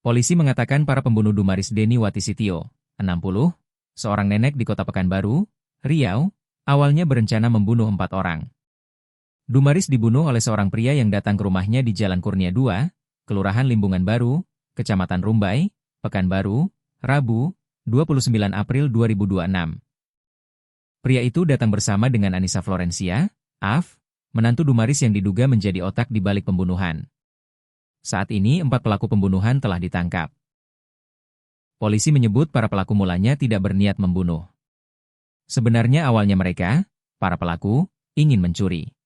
Polisi mengatakan para pembunuh Dumaris Deni Watisitio, 60, seorang nenek di Kota Pekanbaru, Riau, awalnya berencana membunuh 4 orang. Dumaris dibunuh oleh seorang pria yang datang ke rumahnya di Jalan Kurnia 2, Kelurahan Limbungan Baru, Kecamatan Rumbai, Pekanbaru, Rabu, 29 April 2026. Pria itu datang bersama dengan Anissa Florencia, Af, menantu Dumaris yang diduga menjadi otak di balik pembunuhan. Saat ini 4 pelaku pembunuhan telah ditangkap. Polisi menyebut para pelaku mulanya tidak berniat membunuh. Sebenarnya awalnya mereka, para pelaku, ingin mencuri.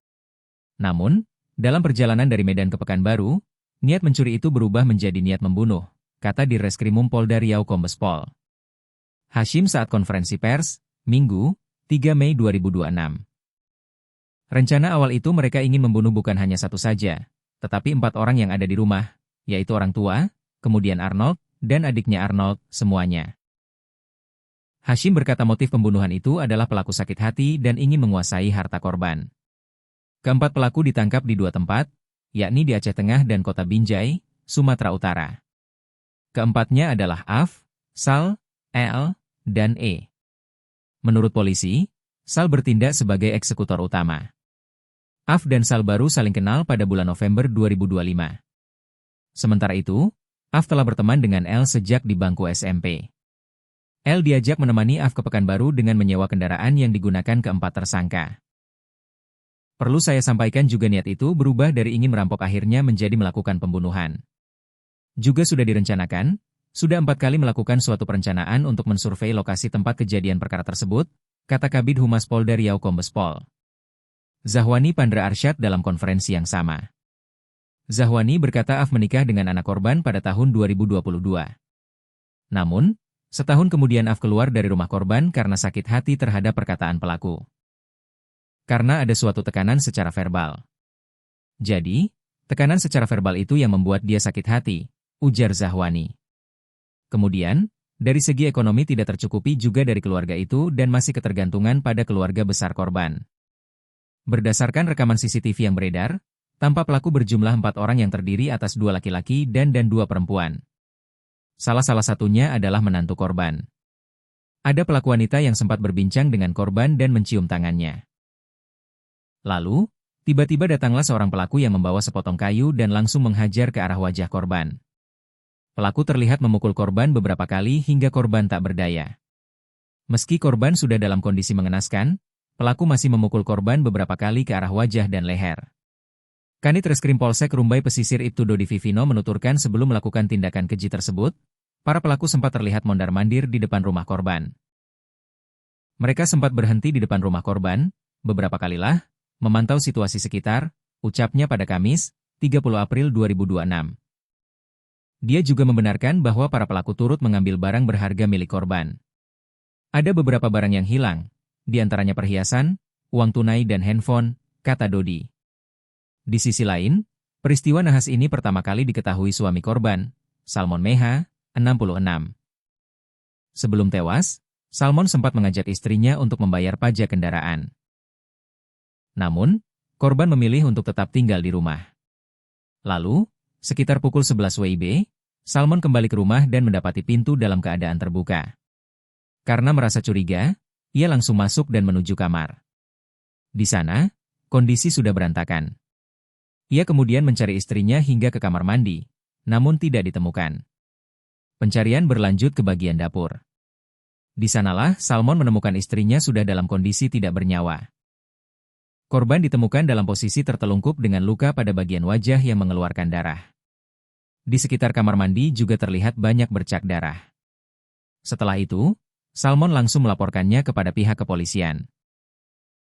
Namun, dalam perjalanan dari Medan ke Pekanbaru, niat mencuri itu berubah menjadi niat membunuh, kata Dirreskrimum Polda Riau Kombes Pol Hashim saat konferensi pers, Minggu, 3 Mei 2026. Rencana awal itu mereka ingin membunuh bukan hanya satu saja, tetapi 4 orang yang ada di rumah, yaitu orang tua, kemudian Arnold, dan adiknya Arnold, semuanya. Hashim berkata motif pembunuhan itu adalah pelaku sakit hati dan ingin menguasai harta korban. Keempat pelaku ditangkap di 2 tempat, yakni di Aceh Tengah dan Kota Binjai, Sumatera Utara. Keempatnya adalah Af, Sal, El, dan E. Menurut polisi, Sal bertindak sebagai eksekutor utama. Af dan Sal baru saling kenal pada bulan November 2025. Sementara itu, Af telah berteman dengan El sejak di bangku SMP. El diajak menemani Af ke Pekanbaru dengan menyewa kendaraan yang digunakan keempat tersangka. Perlu saya sampaikan juga niat itu berubah dari ingin merampok akhirnya menjadi melakukan pembunuhan. Juga sudah direncanakan, sudah 4 kali melakukan suatu perencanaan untuk mensurvei lokasi tempat kejadian perkara tersebut, kata Kabid Humas Polda Riau Kombes Pol Zahwani Pandra Arsyad dalam konferensi yang sama. Zahwani berkata Af menikah dengan anak korban pada tahun 2022. Namun, setahun kemudian Af keluar dari rumah korban karena sakit hati terhadap perkataan pelaku. Karena ada suatu tekanan secara verbal. Jadi, tekanan secara verbal itu yang membuat dia sakit hati, ujar Zahwani. Kemudian, dari segi ekonomi tidak tercukupi juga dari keluarga itu dan masih ketergantungan pada keluarga besar korban. Berdasarkan rekaman CCTV yang beredar, tampak pelaku berjumlah 4 orang yang terdiri atas 2 laki-laki dan 2 perempuan. Salah satunya adalah menantu korban. Ada pelaku wanita yang sempat berbincang dengan korban dan mencium tangannya. Lalu, tiba-tiba datanglah seorang pelaku yang membawa sepotong kayu dan langsung menghajar ke arah wajah korban. Pelaku terlihat memukul korban beberapa kali hingga korban tak berdaya. Meski korban sudah dalam kondisi mengenaskan, pelaku masih memukul korban beberapa kali ke arah wajah dan leher. Kanit Reskrim Polsek Rumbai Pesisir Ibtu Dodi Vivino menuturkan sebelum melakukan tindakan keji tersebut, para pelaku sempat terlihat mondar-mandir di depan rumah korban. Mereka sempat berhenti di depan rumah korban, beberapa kalilah, memantau situasi sekitar, ucapnya pada Kamis, 30 April 2026. Dia juga membenarkan bahwa para pelaku turut mengambil barang berharga milik korban. Ada beberapa barang yang hilang, di antaranya perhiasan, uang tunai dan handphone, kata Dodi. Di sisi lain, peristiwa nahas ini pertama kali diketahui suami korban, Salmon Meha, 66. Sebelum tewas, Salmon sempat mengajak istrinya untuk membayar pajak kendaraan. Namun, korban memilih untuk tetap tinggal di rumah. Lalu, sekitar pukul 11 WIB, Salmon kembali ke rumah dan mendapati pintu dalam keadaan terbuka. Karena merasa curiga, ia langsung masuk dan menuju kamar. Di sana, kondisi sudah berantakan. Ia kemudian mencari istrinya hingga ke kamar mandi, namun tidak ditemukan. Pencarian berlanjut ke bagian dapur. Di sanalah Salmon menemukan istrinya sudah dalam kondisi tidak bernyawa. Korban ditemukan dalam posisi tertelungkup dengan luka pada bagian wajah yang mengeluarkan darah. Di sekitar kamar mandi juga terlihat banyak bercak darah. Setelah itu, Salmon langsung melaporkannya kepada pihak kepolisian.